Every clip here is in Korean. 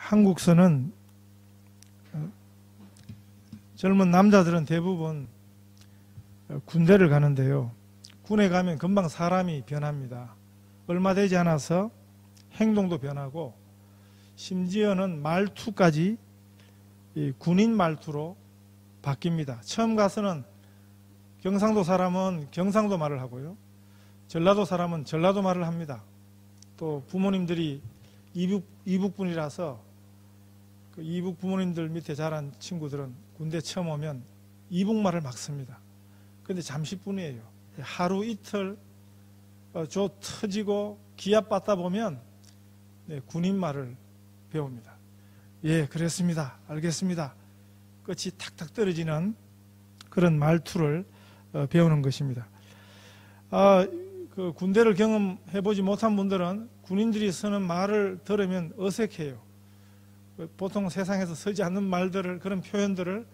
한국서는 젊은 남자들은 대부분 군대를 가는데요. 군에 가면 금방 사람이 변합니다. 얼마 되지 않아서 행동도 변하고 심지어는 말투까지 군인 말투로 바뀝니다. 처음 가서는 경상도 사람은 경상도 말을 하고요. 전라도 사람은 전라도 말을 합니다. 또 부모님들이 이북분이라서 그 이북 부모님들 밑에 자란 친구들은 군대 처음 오면 이북말을 막 씁니다. 근데 잠시뿐이에요. 하루 이틀 조 터지고 기합 받다 보면 군인말을 배웁니다. 예, 그랬습니다. 알겠습니다. 끝이 탁탁 떨어지는 그런 말투를 배우는 것입니다. 그 군대를 경험해보지 못한 분들은 군인들이 쓰는 말을 들으면 어색해요. 보통 세상에서 쓰지 않는 말들을, 그런 표현들을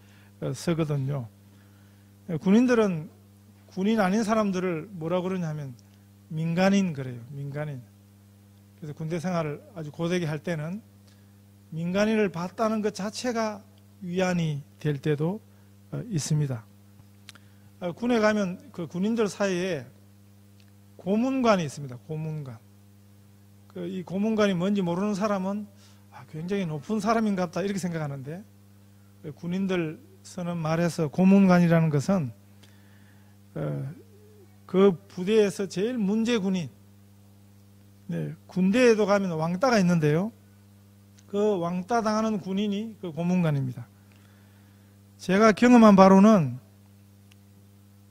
쓰거든요. 군인들은 군인 아닌 사람들을 뭐라고 그러냐면 민간인 그래요. 민간인. 그래서 군대 생활을 아주 고되게 할 때는 민간인을 봤다는 것 자체가 위안이 될 때도 있습니다. 군에 가면 그 군인들 사이에 고문관이 있습니다. 고문관. 이 고문관이 뭔지 모르는 사람은 굉장히 높은 사람인가 보다 이렇게 생각하는데, 군인들 쓰는 말에서 고문관이라는 것은 그 부대에서 제일 문제 군인, 군대에도 가면 왕따가 있는데요. 그 왕따 당하는 군인이 그 고문관입니다. 제가 경험한 바로는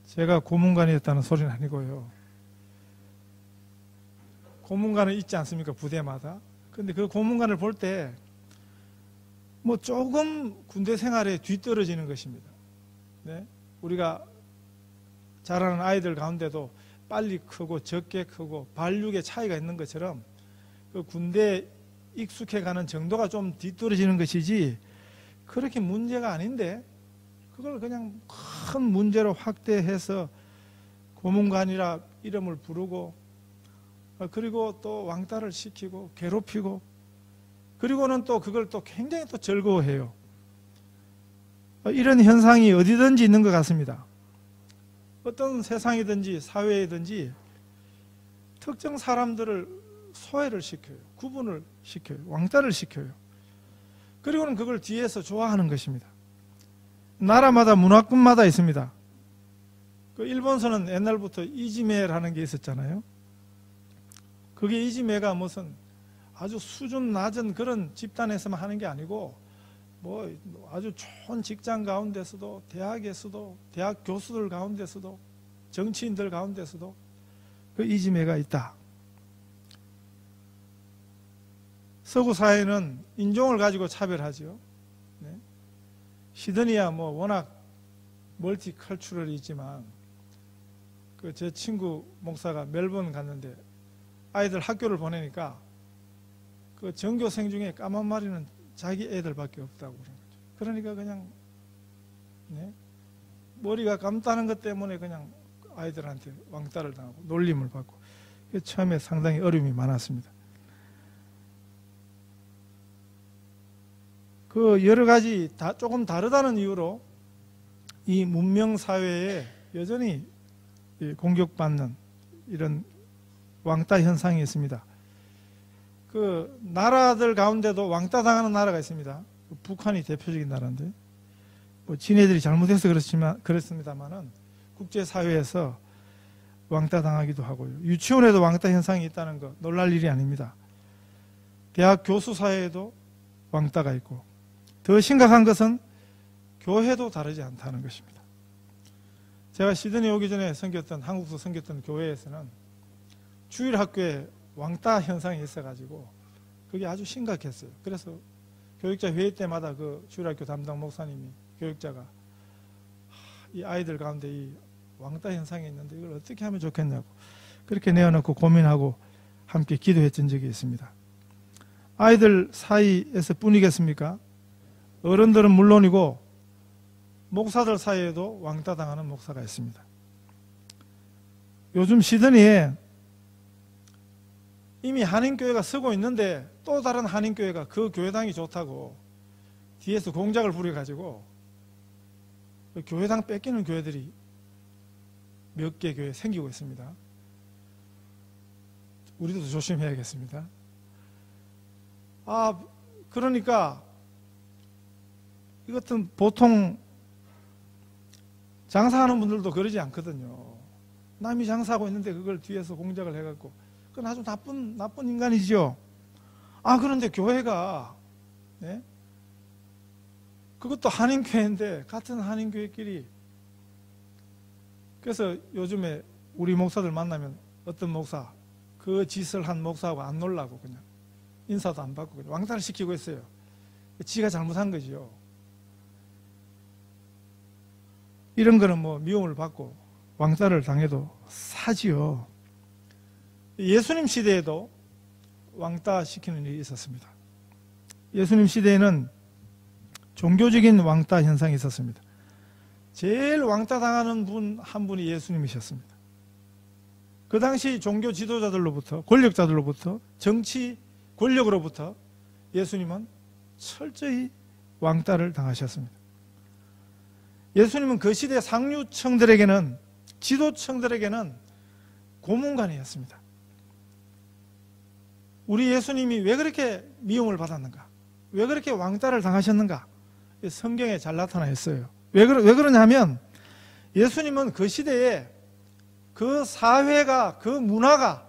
제가 고문관이었다는 소리는 아니고요. 고문관은 있지 않습니까? 부대마다. 근데 그 고문관을 볼 때 뭐 조금 군대 생활에 뒤떨어지는 것입니다. 네? 우리가 자라는 아이들 가운데도 빨리 크고 적게 크고 발육의 차이가 있는 것처럼 그 군대에 익숙해가는 정도가 좀 뒤떨어지는 것이지 그렇게 문제가 아닌데 그걸 그냥 큰 문제로 확대해서 고문관이라 이름을 부르고 그리고 또 왕따를 시키고 괴롭히고 그리고는 또 그걸 또 굉장히 또 즐거워해요. 이런 현상이 어디든지 있는 것 같습니다. 어떤 세상이든지 사회이든지 특정 사람들을 소외를 시켜요. 구분을 시켜요. 왕따를 시켜요. 그리고는 그걸 뒤에서 좋아하는 것입니다. 나라마다 문화권마다 있습니다. 그 일본서는 옛날부터 이지메라는 게 있었잖아요. 그게 이지메가 무슨 아주 수준 낮은 그런 집단에서만 하는 게 아니고 뭐 아주 좋은 직장 가운데서도 대학에서도 대학 교수들 가운데서도 정치인들 가운데서도 그 이지메가 있다. 서구 사회는 인종을 가지고 차별하죠. 네. 시드니야 뭐 워낙 멀티컬처럴이지만 그 제 친구 목사가 멜번 갔는데 아이들 학교를 보내니까 그 전교생 중에 까만 머리는 자기 애들밖에 없다고 그런 거죠. 그러니까 그냥 머리가 감다는 것 때문에 그냥 아이들한테 왕따를 당하고 놀림을 받고 처음에 상당히 어려움이 많았습니다. 그 여러 가지 조금 다르다는 이유로 이 문명 사회에 여전히 공격받는 이런 왕따 현상이 있습니다. 그 나라들 가운데도 왕따 당하는 나라가 있습니다. 북한이 대표적인 나라인데 뭐 지네들이 잘못해서 그렇습니다만은 국제 사회에서 왕따 당하기도 하고요. 유치원에도 왕따 현상이 있다는 거 놀랄 일이 아닙니다. 대학 교수 사회에도 왕따가 있고 더 심각한 것은 교회도 다르지 않다는 것입니다. 제가 시드니 오기 전에 한국서 섬겼던 교회에서는 주일 학교에 왕따 현상이 있어가지고 그게 아주 심각했어요. 그래서 교육자 회의 때마다 그 주일학교 담당 목사님이 교육자가 이 아이들 가운데 이 왕따 현상이 있는데 이걸 어떻게 하면 좋겠냐고 그렇게 내어놓고 고민하고 함께 기도했던 적이 있습니다. 아이들 사이에서 뿐이겠습니까? 어른들은 물론이고 목사들 사이에도 왕따 당하는 목사가 있습니다. 요즘 시드니에 이미 한인교회가 서고 있는데 또 다른 한인교회가 그 교회당이 좋다고 뒤에서 공작을 부려가지고 교회당 뺏기는 교회들이 몇 개 교회 생기고 있습니다. 우리도 조심해야겠습니다. 그러니까 이것은 보통 장사하는 분들도 그러지 않거든요. 남이 장사하고 있는데 그걸 뒤에서 공작을 해갖고 그건 아주 나쁜 인간이죠. 그런데 교회가 네? 그것도 한인교회인데 같은 한인교회끼리 그래서 요즘에 우리 목사들 만나면 어떤 목사 그 짓을 한 목사하고 안 놀라고 그냥 인사도 안 받고 그냥 왕따를 시키고 있어요. 지가 잘못한 거지요. 이런 거는 뭐 미움을 받고 왕따를 당해도 사지요. 예수님 시대에도 왕따 시키는 일이 있었습니다. 예수님 시대에는 종교적인 왕따 현상이 있었습니다. 제일 왕따 당하는 분 한 분이 예수님이셨습니다. 그 당시 종교 지도자들로부터 권력자들로부터 정치 권력으로부터 예수님은 철저히 왕따를 당하셨습니다. 예수님은 그 시대 상류층들에게는 지도층들에게는 고문관이었습니다. 우리 예수님이 왜 그렇게 미움을 받았는가? 왜 그렇게 왕따를 당하셨는가? 성경에 잘 나타나 있어요. 왜 그러냐면 예수님은 그 시대에 그 사회가, 그 문화가,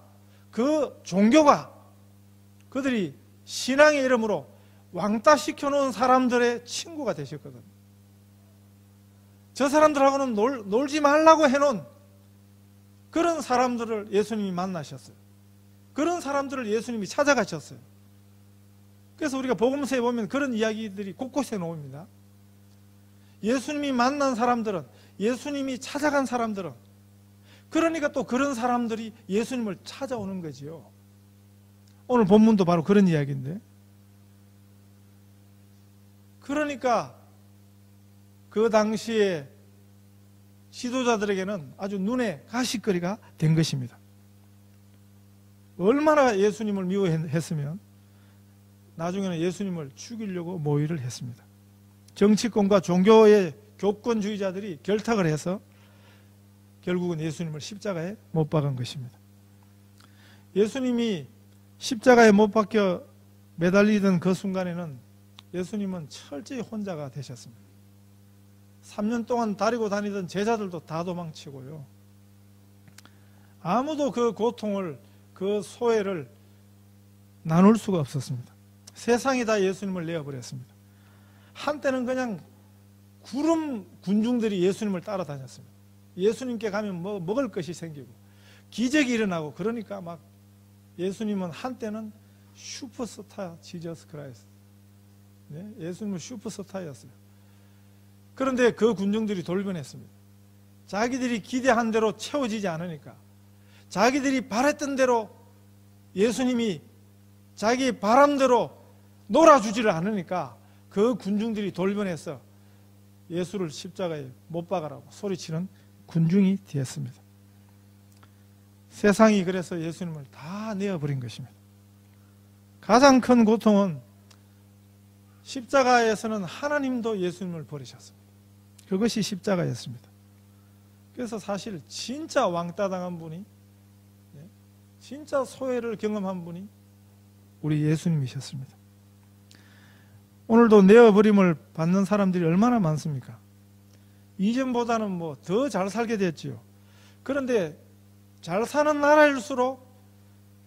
그 종교가 그들이 신앙의 이름으로 왕따 시켜놓은 사람들의 친구가 되셨거든요. 저 사람들하고는 놀지 말라고 해놓은 그런 사람들을 예수님이 만나셨어요. 그런 사람들을 예수님이 찾아가셨어요. 그래서 우리가 복음서에 보면 그런 이야기들이 곳곳에 나옵니다. 예수님이 만난 사람들은, 예수님이 찾아간 사람들은, 그러니까 또 그런 사람들이 예수님을 찾아오는 거지요. 오늘 본문도 바로 그런 이야기인데, 그러니까 그 당시에 지도자들에게는 아주 눈에 가시거리가 된 것입니다. 얼마나 예수님을 미워했으면 나중에는 예수님을 죽이려고 모의를 했습니다. 정치권과 종교의 교권주의자들이 결탁을 해서 결국은 예수님을 십자가에 못 박은 것입니다. 예수님이 십자가에 못 박혀 매달리던 그 순간에는 예수님은 철저히 혼자가 되셨습니다. 3년 동안 다니고 다니던 제자들도 다 도망치고요. 아무도 그 고통을, 그 소외를 나눌 수가 없었습니다. 세상이 다 예수님을 내어버렸습니다. 한때는 그냥 구름 군중들이 예수님을 따라다녔습니다. 예수님께 가면 뭐 먹을 것이 생기고 기적이 일어나고, 그러니까 막 예수님은 한때는 슈퍼스타 지저스 크라이스트, 네? 예수님은 슈퍼스타였어요. 그런데 그 군중들이 돌변했습니다. 자기들이 기대한 대로 채워지지 않으니까, 자기들이 바랬던 대로 예수님이 자기 바람대로 놀아주지를 않으니까 그 군중들이 돌변해서 예수를 십자가에 못 박으라고 소리치는 군중이 되었습니다. 세상이 그래서 예수님을 다 내어버린 것입니다. 가장 큰 고통은 십자가에서는 하나님도 예수님을 버리셨습니다. 그것이 십자가였습니다. 그래서 사실 진짜 왕따 당한 분이, 진짜 소외를 경험한 분이 우리 예수님이셨습니다. 오늘도 내어버림을 받는 사람들이 얼마나 많습니까? 이전보다는 뭐 더 잘 살게 됐지요. 그런데 잘 사는 나라일수록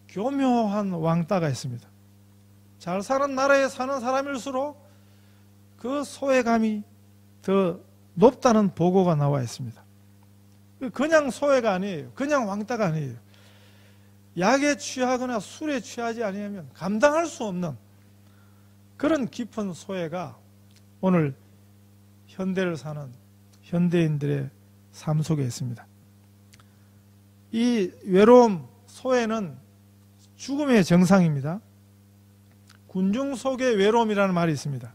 교묘한 왕따가 있습니다. 잘 사는 나라에 사는 사람일수록 그 소외감이 더 높다는 보고가 나와 있습니다. 그냥 소외가 아니에요. 그냥 왕따가 아니에요. 약에 취하거나 술에 취하지 아니하면 감당할 수 없는 그런 깊은 소외가 오늘 현대를 사는 현대인들의 삶 속에 있습니다. 이 외로움, 소외는 죽음의 정상입니다. 군중 속의 외로움이라는 말이 있습니다.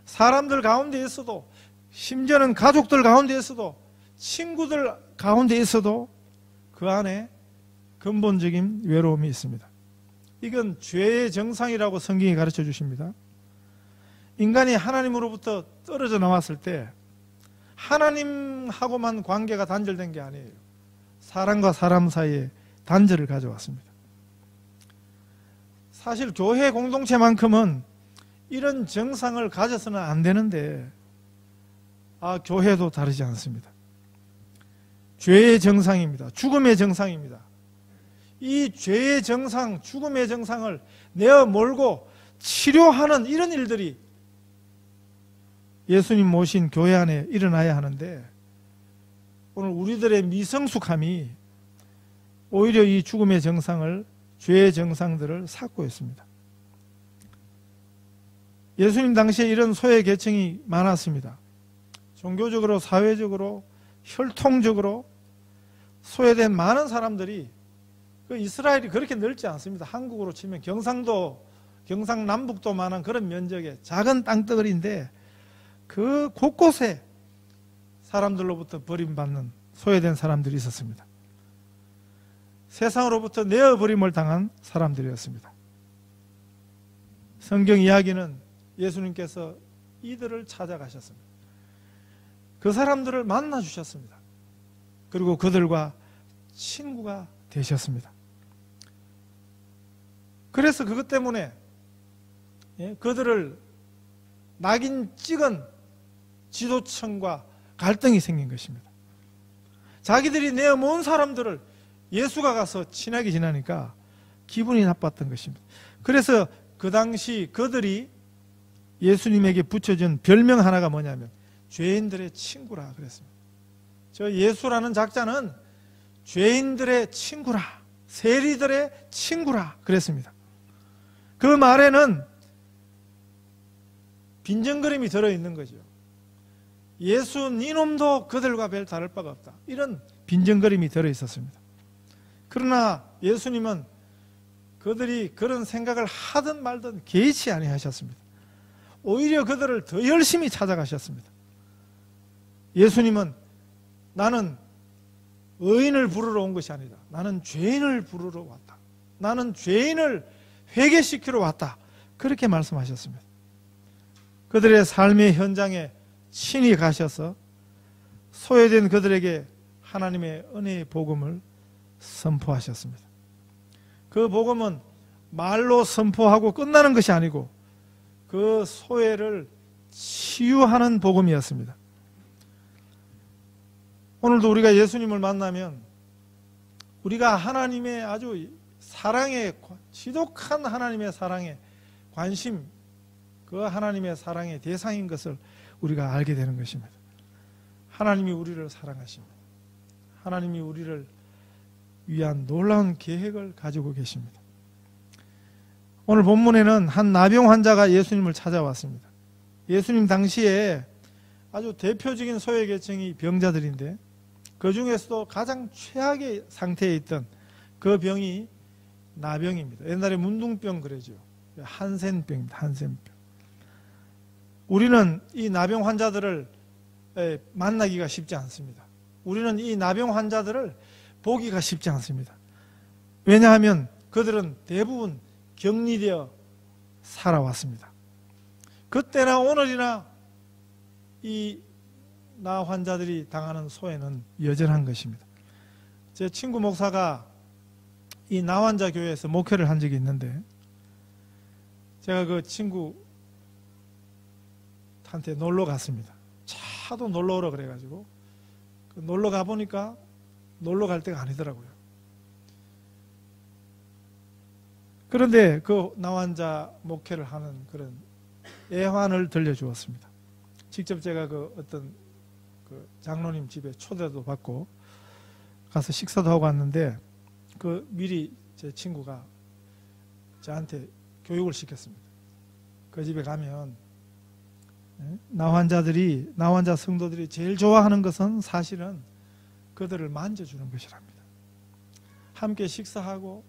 사람들 가운데 있어도, 심지어는 가족들 가운데 있어도, 친구들 가운데 있어도 그 안에 근본적인 외로움이 있습니다. 이건 죄의 정상이라고 성경이 가르쳐 주십니다. 인간이 하나님으로부터 떨어져 나왔을 때 하나님하고만 관계가 단절된 게 아니에요. 사람과 사람 사이에 단절을 가져왔습니다. 사실 교회 공동체만큼은 이런 정상을 가져서는 안 되는데 교회도 다르지 않습니다. 죄의 정상입니다. 죽음의 정상입니다. 이 죄의 정상, 죽음의 정상을 내어 몰고 치료하는 이런 일들이 예수님 모신 교회 안에 일어나야 하는데 오늘 우리들의 미성숙함이 오히려 이 죽음의 정상을, 죄의 정상들을 삭고 있습니다. 예수님 당시에 이런 소외 계층이 많았습니다. 종교적으로, 사회적으로, 혈통적으로 소외된 많은 사람들이, 이스라엘이 그렇게 넓지 않습니다. 한국으로 치면 경상도, 경상남북도 많은 그런 면적의 작은 땅덩어리인데 그 곳곳에 사람들로부터 버림받는 소외된 사람들이 있었습니다. 세상으로부터 내어버림을 당한 사람들이었습니다. 성경 이야기는 예수님께서 이들을 찾아가셨습니다. 그 사람들을 만나 주셨습니다. 그리고 그들과 친구가 되셨습니다. 그래서 그것 때문에 그들을 낙인 찍은 지도층과 갈등이 생긴 것입니다. 자기들이 내어모은 사람들을 예수가 가서 친하게 지내니까 기분이 나빴던 것입니다. 그래서 그 당시 그들이 예수님에게 붙여준 별명 하나가 뭐냐면 죄인들의 친구라 그랬습니다. 저 예수라는 작자는 죄인들의 친구라, 세리들의 친구라 그랬습니다. 그 말에는 빈정거림이 들어있는 거죠. 예수 니놈도 그들과 별 다를 바가 없다. 이런 빈정거림이 들어있었습니다. 그러나 예수님은 그들이 그런 생각을 하든 말든 개의치 아니하셨습니다. 오히려 그들을 더 열심히 찾아가셨습니다. 예수님은 나는 의인을 부르러 온 것이 아니다. 나는 죄인을 부르러 왔다. 나는 죄인을 회개시키러 왔다. 그렇게 말씀하셨습니다. 그들의 삶의 현장에 친히 가셔서 소외된 그들에게 하나님의 은혜의 복음을 선포하셨습니다. 그 복음은 말로 선포하고 끝나는 것이 아니고 그 소외를 치유하는 복음이었습니다. 오늘도 우리가 예수님을 만나면 우리가 하나님의 아주 사랑에, 지독한 하나님의 사랑에 관심, 그 하나님의 사랑의 대상인 것을 우리가 알게 되는 것입니다. 하나님이 우리를 사랑하십니다. 하나님이 우리를 위한 놀라운 계획을 가지고 계십니다. 오늘 본문에는 한 나병 환자가 예수님을 찾아왔습니다. 예수님 당시에 아주 대표적인 소외계층이 병자들인데 그 중에서도 가장 최악의 상태에 있던 그 병이 나병입니다. 옛날에 문둥병 그러죠. 한센병입니다. 한센병. 우리는 이 나병 환자들을 만나기가 쉽지 않습니다. 우리는 이 나병 환자들을 보기가 쉽지 않습니다. 왜냐하면 그들은 대부분 격리되어 살아왔습니다. 그때나 오늘이나 이 나 환자들이 당하는 소외는 여전한 것입니다. 제 친구 목사가 이 나 환자 교회에서 목회를 한 적이 있는데 제가 그 친구한테 놀러 갔습니다. 차도 놀러 오라 그래가지고 놀러 가보니까 놀러 갈 때가 아니더라고요. 그런데 그 나 환자 목회를 하는 그런 애환을 들려주었습니다. 직접 제가 그 어떤 그 장로님 집에 초대도 받고 가서 식사도 하고 왔는데 그 미리 제 친구가 저한테 교육을 시켰습니다. 그 집에 가면 나 환자 성도들이 제일 좋아하는 것은 사실은 그들을 만져주는 것이랍니다. 함께 식사하고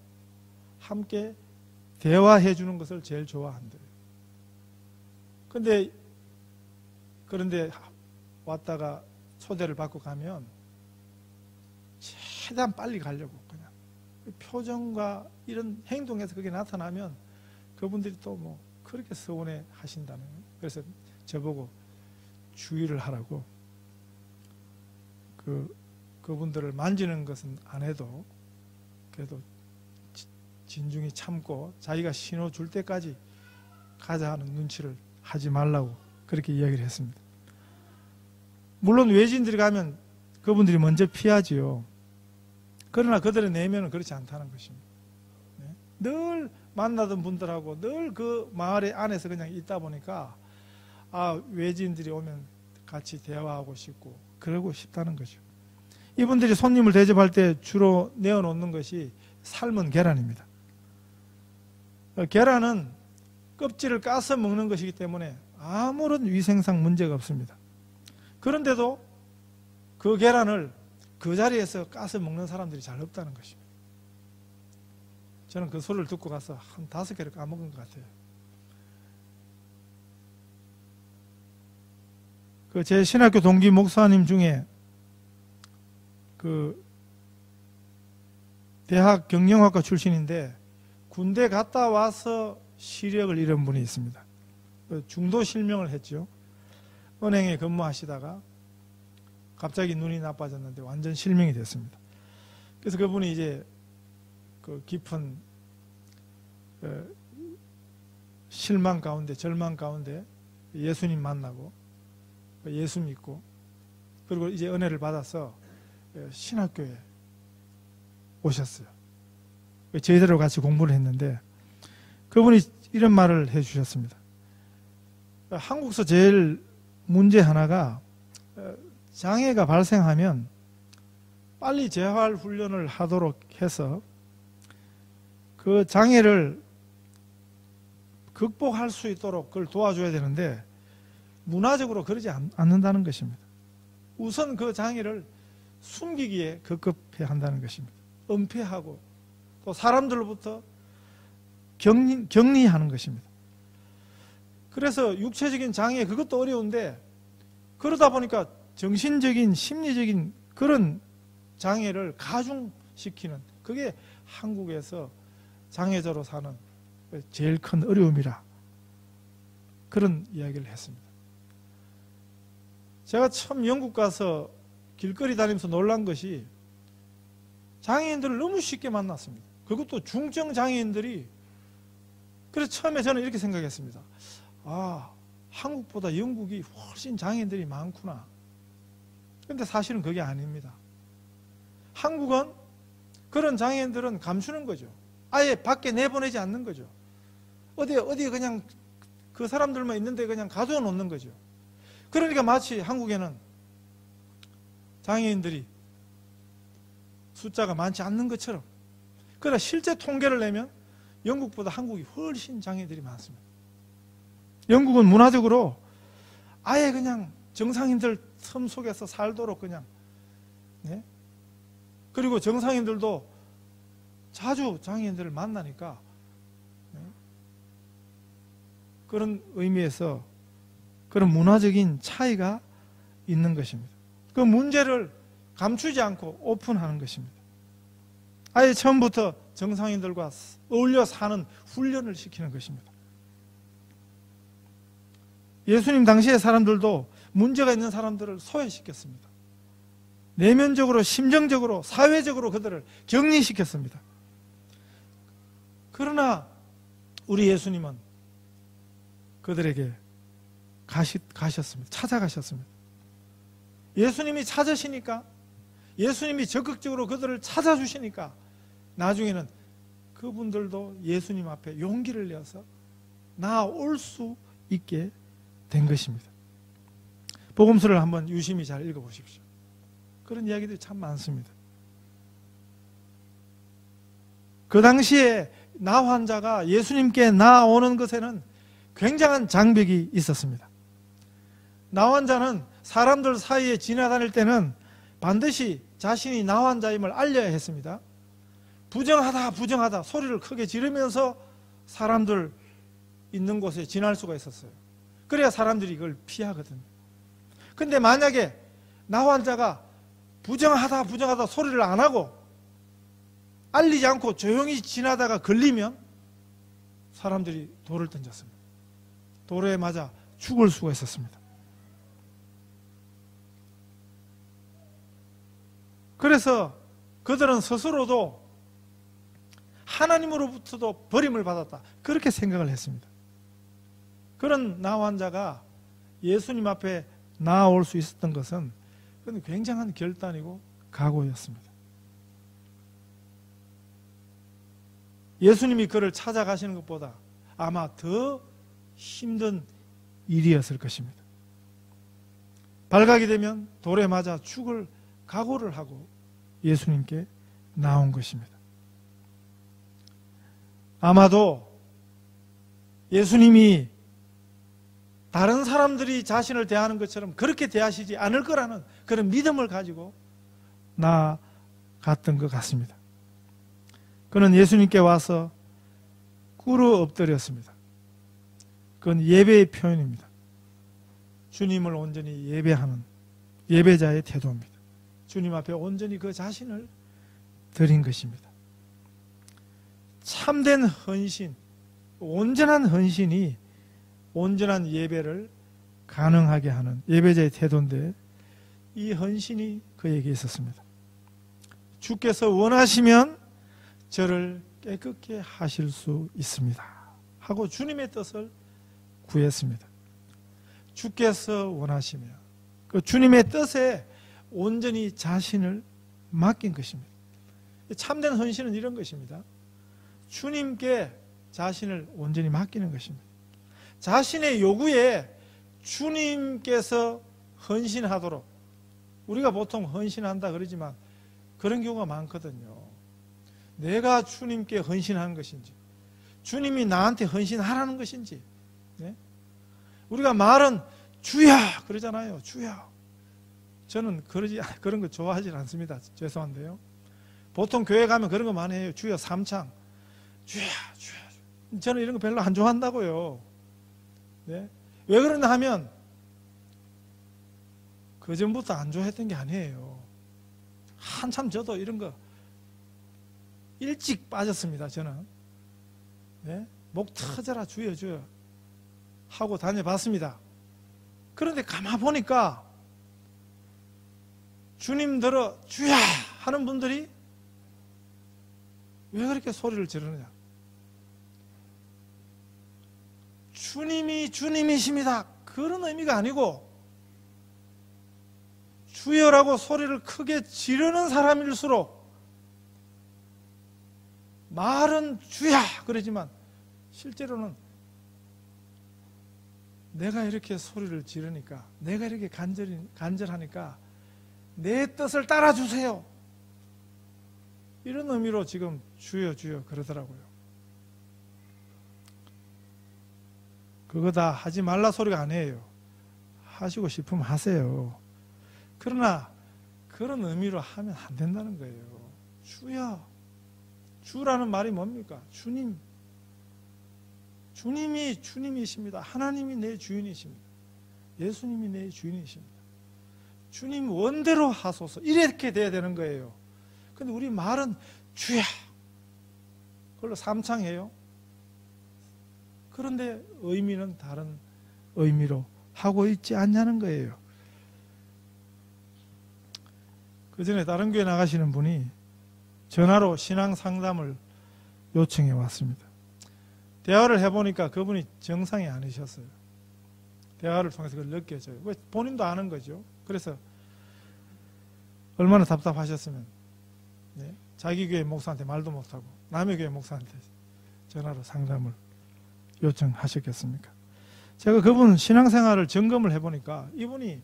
함께 대화해 주는 것을 제일 좋아한대요. 그런데 왔다가 초대를 받고 가면 최대한 빨리 가려고 그냥 표정과 이런 행동에서 그게 나타나면 그분들이 또 뭐 그렇게 서운해 하신다는 거예요. 그래서 저보고 주의를 하라고, 그분들을 만지는 것은 안 해도 그래도 진중히 참고 자기가 신호 줄 때까지 가자 하는 눈치를 하지 말라고 그렇게 이야기를 했습니다. 물론 외지인들이 가면 그분들이 먼저 피하지요. 그러나 그들의 내면은 그렇지 않다는 것입니다. 네? 늘 만나던 분들하고 늘 그 마을의 안에서 그냥 있다 보니까 외지인들이 오면 같이 대화하고 싶고 그러고 싶다는 거죠. 이분들이 손님을 대접할 때 주로 내어놓는 것이 삶은 계란입니다. 계란은 껍질을 까서 먹는 것이기 때문에 아무런 위생상 문제가 없습니다. 그런데도 그 계란을 그 자리에서 까서 먹는 사람들이 잘 없다는 것입니다. 저는 그 소리를 듣고 가서 한 5개를 까먹은 것 같아요. 제 신학교 동기 목사님 중에 대학 경영학과 출신인데 군대 갔다 와서 시력을 잃은 분이 있습니다. 중도 실명을 했죠. 은행에 근무하시다가 갑자기 눈이 나빠졌는데 완전 실명이 됐습니다. 그래서 그분이 이제 깊은 실망 가운데, 절망 가운데 예수님 만나고 예수 믿고 그리고 이제 은혜를 받아서 신학교에 오셨어요. 저희들하고 같이 공부를 했는데 그분이 이런 말을 해주셨습니다. 한국서 제일 문제 하나가 장애가 발생하면 빨리 재활 훈련을 하도록 해서 그 장애를 극복할 수 있도록 그걸 도와줘야 되는데 문화적으로 그러지 않는다는 것입니다. 우선 그 장애를 숨기기에 급급해야 한다는 것입니다. 은폐하고 또 사람들로부터 격리하는 것입니다. 그래서 육체적인 장애 그것도 어려운데 그러다 보니까 정신적인 심리적인 그런 장애를 가중시키는 그게 한국에서 장애자로 사는 제일 큰 어려움이라 그런 이야기를 했습니다. 제가 처음 영국 가서 길거리 다니면서 놀란 것이 장애인들을 너무 쉽게 만났습니다. 그것도 중증 장애인들이. 그래서 처음에 저는 이렇게 생각했습니다. 한국보다 영국이 훨씬 장애인들이 많구나. 그런데 사실은 그게 아닙니다. 한국은 그런 장애인들은 감추는 거죠. 아예 밖에 내보내지 않는 거죠. 어디에 그냥 그 사람들만 있는데 그냥 가둬 놓는 거죠. 그러니까 마치 한국에는 장애인들이 숫자가 많지 않는 것처럼, 그러나 실제 통계를 내면 영국보다 한국이 훨씬 장애인들이 많습니다. 영국은 문화적으로 아예 그냥 정상인들 틈 속에서 살도록 그냥, 네? 그리고 정상인들도 자주 장애인들을 만나니까, 네? 그런 의미에서 그런 문화적인 차이가 있는 것입니다. 그 문제를 감추지 않고 오픈하는 것입니다. 아예 처음부터 정상인들과 어울려 사는 훈련을 시키는 것입니다. 예수님 당시의 사람들도 문제가 있는 사람들을 소외시켰습니다. 내면적으로, 심정적으로, 사회적으로 그들을 격리시켰습니다. 그러나 우리 예수님은 그들에게 가셨습니다. 찾아가셨습니다. 예수님이 찾으시니까, 예수님이 적극적으로 그들을 찾아주시니까 나중에는 그분들도 예수님 앞에 용기를 내어서 나아올 수 있게 된 것입니다. 복음서를 한번 유심히 잘 읽어보십시오. 그런 이야기들이 참 많습니다. 그 당시에 나 환자가 예수님께 나아오는 것에는 굉장한 장벽이 있었습니다. 나 환자는 사람들 사이에 지나다닐 때는 반드시 자신이 나 환자임을 알려야 했습니다. 부정하다 소리를 크게 지르면서 사람들 있는 곳에 지날 수가 있었어요. 그래야 사람들이 이걸 피하거든요. 근데 만약에 나 환자가 부정하다 소리를 안 하고 알리지 않고 조용히 지나다가 걸리면 사람들이 돌을 던졌습니다. 돌에 맞아 죽을 수가 있었습니다. 그래서 그들은 스스로도 하나님으로부터도 버림을 받았다, 그렇게 생각을 했습니다. 그런 나 환자가 예수님 앞에 나아올 수 있었던 것은 굉장한 결단이고 각오였습니다. 예수님이 그를 찾아가시는 것보다 아마 더 힘든 일이었을 것입니다. 발각이 되면 돌에 맞아 죽을 각오를 하고 예수님께 나온 것입니다. 아마도 예수님이 다른 사람들이 자신을 대하는 것처럼 그렇게 대하시지 않을 거라는 그런 믿음을 가지고 나아갔던 것 같습니다. 그는 예수님께 와서 꿇어 엎드렸습니다. 그건 예배의 표현입니다. 주님을 온전히 예배하는 예배자의 태도입니다. 주님 앞에 온전히 그 자신을 드린 것입니다. 참된 헌신, 온전한 헌신이 온전한 예배를 가능하게 하는 예배자의 태도인데, 이 헌신이 그에게 있었습니다. 주께서 원하시면 저를 깨끗게 하실 수 있습니다 하고 주님의 뜻을 구했습니다. 주께서 원하시면 그 주님의 뜻에 온전히 자신을 맡긴 것입니다. 참된 헌신은 이런 것입니다. 주님께 자신을 온전히 맡기는 것입니다. 자신의 요구에 주님께서 헌신하도록, 우리가 보통 헌신한다 그러지만 그런 경우가 많거든요. 내가 주님께 헌신하는 것인지, 주님이 나한테 헌신하라는 것인지. 네? 우리가 말은 주야 그러잖아요. 주야. 저는 그런 거 좋아하지 않습니다. 죄송한데요. 보통 교회 가면 그런 거 많이 해요. 주여 삼창, 주야, 주야. 저는 이런 거 별로 안 좋아한다고요. 네? 왜 그러냐 하면 그전부터 안 좋아했던 게 아니에요. 한참 저도 이런 거 일찍 빠졌습니다. 저는. 네? 목 터져라 주여 주여 하고 다녀봤습니다. 그런데 가만 보니까 주님들어 주야 하는 분들이 왜 그렇게 소리를 지르느냐. 주님이 주님이십니다 그런 의미가 아니고, 주여라고 소리를 크게 지르는 사람일수록 말은 주야 그러지만 실제로는 내가 이렇게 소리를 지르니까, 내가 이렇게 간절하니까 내 뜻을 따라주세요, 이런 의미로 지금 주여 주여 그러더라고요. 그거 다 하지 말라 소리가 아니에요. 하시고 싶으면 하세요. 그러나 그런 의미로 하면 안 된다는 거예요. 주여, 주라는 말이 뭡니까? 주님. 주님이 주님이십니다. 하나님이 내 주인이십니다. 예수님이 내 주인이십니다. 주님 원대로 하소서, 이렇게 돼야 되는 거예요. 근데 우리 말은 주야 그걸로 삼창해요. 그런데 의미는 다른 의미로 하고 있지 않냐는 거예요. 그 전에 다른 교회 나가시는 분이 전화로 신앙 상담을 요청해 왔습니다. 대화를 해보니까 그분이 정상이 아니셨어요. 대화를 통해서 그걸 느껴져요. 왜? 본인도 아는 거죠. 그래서 얼마나 답답하셨으면, 네? 자기 교회 목사한테 말도 못하고 남의 교회 목사한테 전화로 상담을 요청하셨겠습니까? 제가 그분 신앙생활을 점검을 해보니까 이분이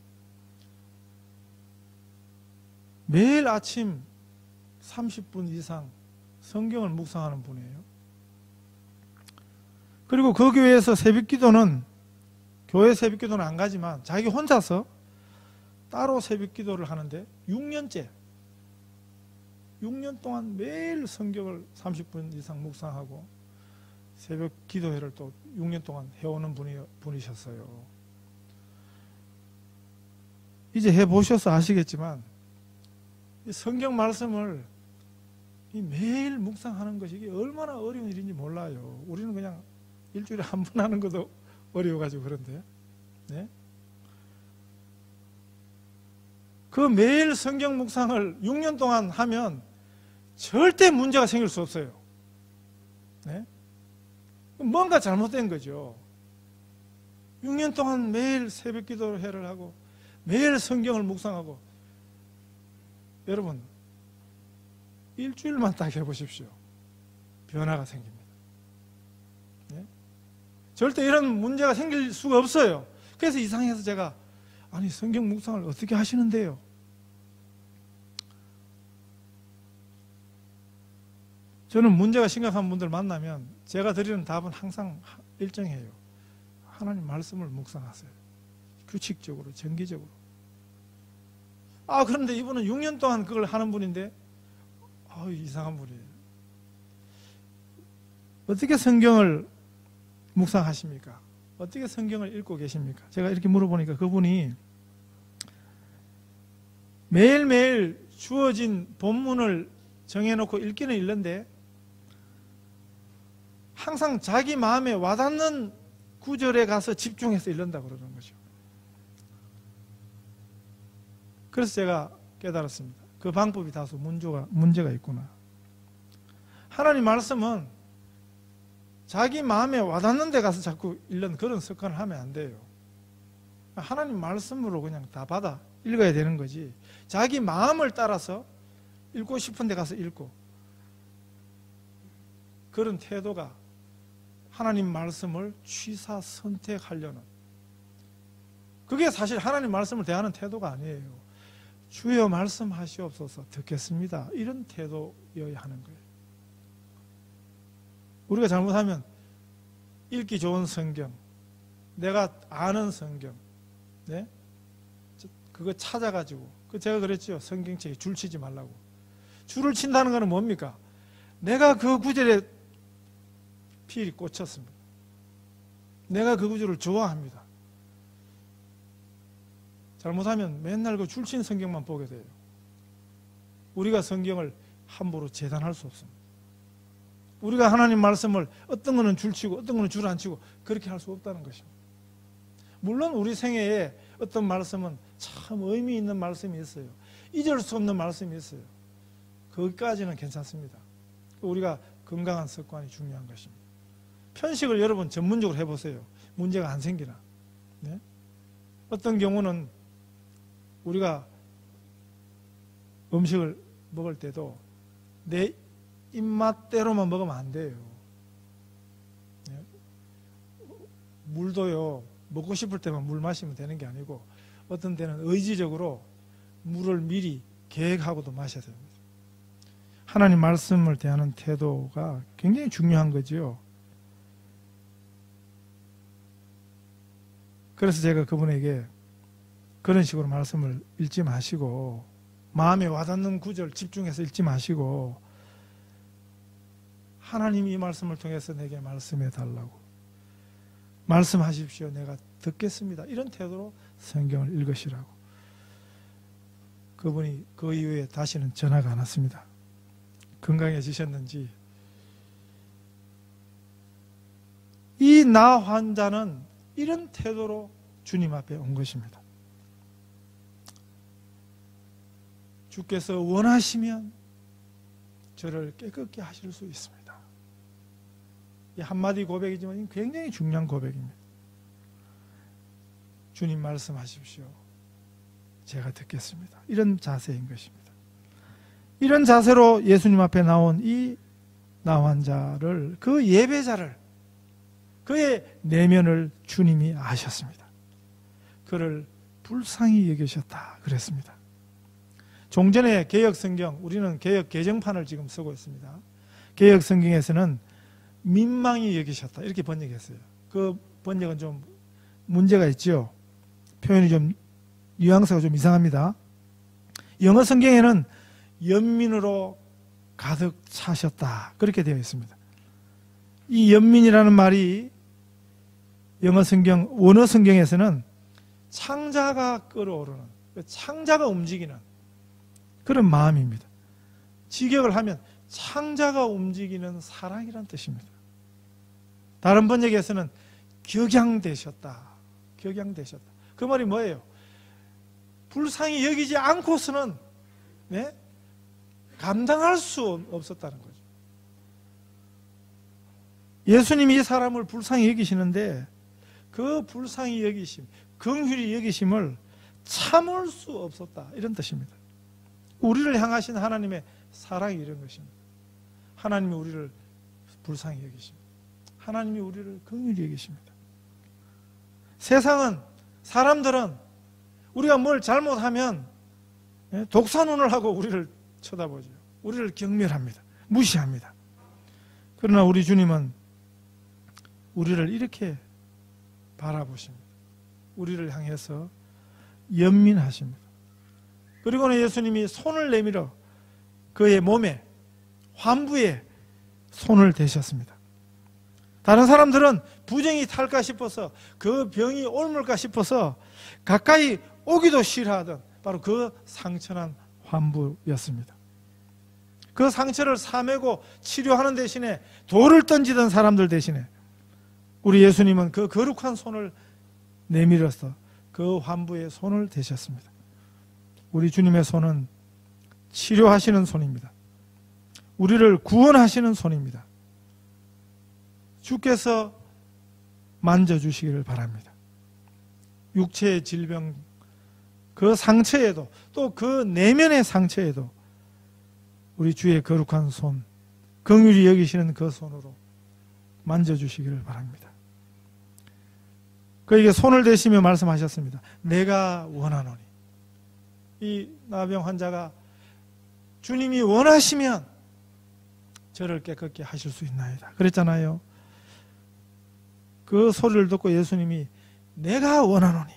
매일 아침 30분 이상 성경을 묵상하는 분이에요. 그리고 그 교회에서 새벽기도는, 교회 새벽기도는 안 가지만 자기 혼자서 따로 새벽기도를 하는데 6년 동안 매일 성경을 30분 이상 묵상하고 새벽 기도회를 또 6년 동안 해오는 분이셨어요. 이제 해보셔서 아시겠지만 이 성경 말씀을 이 매일 묵상하는 것이 이게 얼마나 어려운 일인지 몰라요. 우리는 그냥 일주일에 한 번 하는 것도 어려워가지고 그런데. 네? 그 매일 성경 묵상을 6년 동안 하면 절대 문제가 생길 수 없어요. 네? 뭔가 잘못된 거죠. 6년 동안 매일 새벽 기도를 하고 매일 성경을 묵상하고, 여러분 일주일만 딱 해보십시오. 변화가 생깁니다. 네? 절대 이런 문제가 생길 수가 없어요. 그래서 이상해서 제가, 아니 성경 묵상을 어떻게 하시는데요? 저는 문제가 심각한 분들 만나면 제가 드리는 답은 항상 일정해요. 하나님 말씀을 묵상하세요. 규칙적으로, 정기적으로. 그런데 이분은 6년 동안 그걸 하는 분인데 이상한 분이에요. 어떻게 성경을 묵상하십니까? 어떻게 성경을 읽고 계십니까? 제가 이렇게 물어보니까 그분이 매일매일 주어진 본문을 정해놓고 읽기는 읽는데 항상 자기 마음에 와닿는 구절에 가서 집중해서 읽는다고 그러는 거죠. 그래서 제가 깨달았습니다. 그 방법이 다소 문제가 있구나. 하나님 말씀은 자기 마음에 와닿는 데 가서 자꾸 읽는 그런 습관을 하면 안 돼요. 하나님 말씀으로 그냥 다 받아 읽어야 되는 거지, 자기 마음을 따라서 읽고 싶은 데 가서 읽고, 그런 태도가 하나님 말씀을 취사 선택하려는, 그게 사실 하나님 말씀을 대하는 태도가 아니에요. 주여 말씀하시옵소서 듣겠습니다, 이런 태도여야 하는 거예요. 우리가 잘못하면 읽기 좋은 성경, 내가 아는 성경, 네? 그거 찾아가지고, 제가 그랬죠. 성경책에 줄 치지 말라고. 줄을 친다는 것은 뭡니까? 내가 그 구절에 필이 꽂혔습니다. 내가 그 구절을 좋아합니다. 잘못하면 맨날 그 줄친 성경만 보게 돼요. 우리가 성경을 함부로 재단할 수 없습니다. 우리가 하나님 말씀을 어떤 거는 줄치고 어떤 거는 줄 안 치고 그렇게 할 수 없다는 것입니다. 물론 우리 생애에 어떤 말씀은 참 의미 있는 말씀이 있어요. 잊을 수 없는 말씀이 있어요. 거기까지는 괜찮습니다. 우리가 건강한 습관이 중요한 것입니다. 편식을 여러분 전문적으로 해보세요. 문제가 안 생기나. 네? 어떤 경우는 우리가 음식을 먹을 때도 내 입맛대로만 먹으면 안 돼요. 네? 물도요, 먹고 싶을 때만 물 마시면 되는 게 아니고 어떤 때는 의지적으로 물을 미리 계획하고도 마셔야 됩니다. 하나님 말씀을 대하는 태도가 굉장히 중요한 거죠. 그래서 제가 그분에게 그런 식으로 말씀을 읽지 마시고, 마음에 와닿는 구절 집중해서 읽지 마시고, 하나님이 이 말씀을 통해서 내게 말씀해 달라고, 말씀하십시오, 내가 듣겠습니다, 이런 태도로 성경을 읽으시라고. 그분이 그 이후에 다시는 전화가 안 왔습니다. 건강해지셨는지. 이 나 환자는 이런 태도로 주님 앞에 온 것입니다. 주께서 원하시면 저를 깨끗게 하실 수 있습니다. 이 한마디 고백이지만 굉장히 중요한 고백입니다. 주님 말씀하십시오, 제가 듣겠습니다, 이런 자세인 것입니다. 이런 자세로 예수님 앞에 나온 이 나 환자를, 그 예배자를, 그의 내면을 주님이 아셨습니다. 그를 불쌍히 여기셨다 그랬습니다. 종전의 개역성경, 우리는 개역 개정판을 지금 쓰고 있습니다. 개역성경에서는 민망히 여기셨다 이렇게 번역했어요. 그 번역은 좀 문제가 있죠. 표현이 좀 뉘앙스가 좀 이상합니다. 영어 성경에는 연민으로 가득 차셨다 그렇게 되어 있습니다. 이 연민이라는 말이 영어 성경, 원어 성경에서는 창자가 끌어오르는, 창자가 움직이는 그런 마음입니다. 직역을 하면 창자가 움직이는 사랑이란 뜻입니다. 다른 번역에서는 격양되셨다. 격양되셨다. 그 말이 뭐예요? 불쌍히 여기지 않고서는 감당할 수 없었다는 거죠. 예수님이 이 사람을 불쌍히 여기시는데 그 불쌍히 여기심, 긍휼히 여기심을 참을 수 없었다. 이런 뜻입니다. 우리를 향하신 하나님의 사랑이 이런 것입니다. 하나님이 우리를 불쌍히 여기십니다. 하나님이 우리를 긍휼히 여기십니다. 세상은, 사람들은 우리가 뭘 잘못하면 독사눈을 하고 우리를 쳐다보죠. 우리를 경멸합니다. 무시합니다. 그러나 우리 주님은 우리를 이렇게 바라보십니다. 우리를 향해서 연민하십니다. 그리고는 예수님이 손을 내밀어 그의 몸에, 환부에 손을 대셨습니다. 다른 사람들은 부정이 탈까 싶어서, 그 병이 옮을까 싶어서 가까이 오기도 싫어하던 바로 그 상처난 환부였습니다. 그 상처를 사매고 치료하는 대신에 돌을 던지던 사람들 대신에 우리 예수님은 그 거룩한 손을 내밀어서 그 환부의 손을 대셨습니다. 우리 주님의 손은 치료하시는 손입니다. 우리를 구원하시는 손입니다. 주께서 만져주시기를 바랍니다. 육체의 질병, 그 상처에도, 또 그 내면의 상처에도 우리 주의 거룩한 손, 긍휼히 여기시는 그 손으로 만져주시기를 바랍니다. 그에게 손을 대시며 말씀하셨습니다. 내가 원하노니. 이 나병 환자가 주님이 원하시면 저를 깨끗게 하실 수 있나이다 그랬잖아요. 그 소리를 듣고 예수님이 내가 원하노니,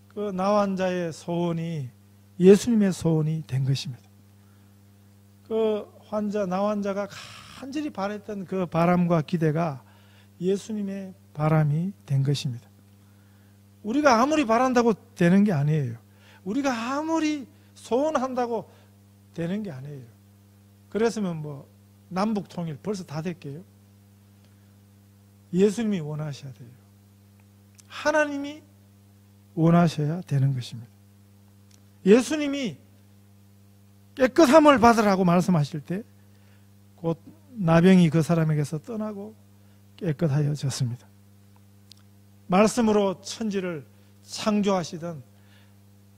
그 나환자의 소원이 예수님의 소원이 된 것입니다. 그 나환자가 간절히 바랬던 그 바람과 기대가 예수님의 바람이 된 것입니다. 우리가 아무리 바란다고 되는 게 아니에요. 우리가 아무리 소원한다고 되는 게 아니에요. 그랬으면 뭐 남북 통일 벌써 다 됐게요. 예수님이 원하셔야 돼요. 하나님이 원하셔야 되는 것입니다. 예수님이 깨끗함을 받으라고 말씀하실 때 곧 나병이 그 사람에게서 떠나고 깨끗하여졌습니다. 말씀으로 천지를 창조하시던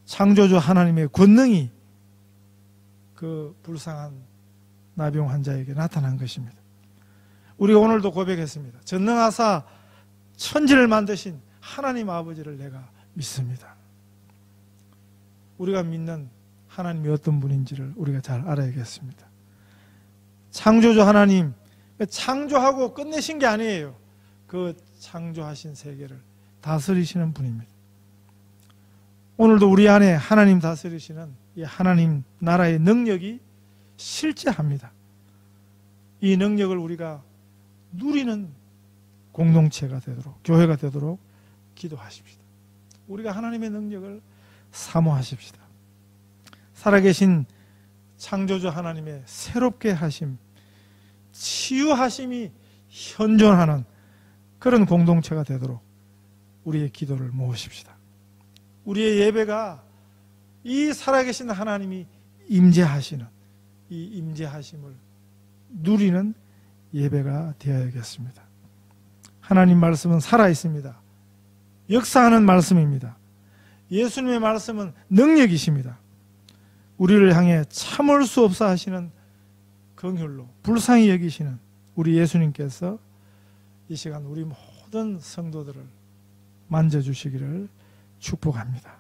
창조주 하나님의 권능이 그 불쌍한 나병 환자에게 나타난 것입니다. 우리가 오늘도 고백했습니다. 전능하사 천지를 만드신 하나님 아버지를 내가 믿습니다. 우리가 믿는 하나님이 어떤 분인지를 우리가 잘 알아야겠습니다. 창조주 하나님, 창조하고 끝내신 게 아니에요. 그 창조하신 세계를 다스리시는 분입니다. 오늘도 우리 안에 하나님 다스리시는 이 하나님 나라의 능력이 실제합니다. 이 능력을 우리가 누리는 공동체가 되도록, 교회가 되도록 기도하십시다. 우리가 하나님의 능력을 사모하십시다. 살아계신 창조주 하나님의 새롭게 하심, 치유하심이 현존하는 그런 공동체가 되도록 우리의 기도를 모으십시다. 우리의 예배가 이 살아계신 하나님이 임재하시는, 이 임재하심을 누리는 예배가 되어야겠습니다. 하나님 말씀은 살아있습니다. 역사하는 말씀입니다. 예수님의 말씀은 능력이십니다. 우리를 향해 참을 수 없어 하시는 긍휼로 불쌍히 여기시는 우리 예수님께서 이 시간 우리 모든 성도들을 만져주시기를 축복합니다.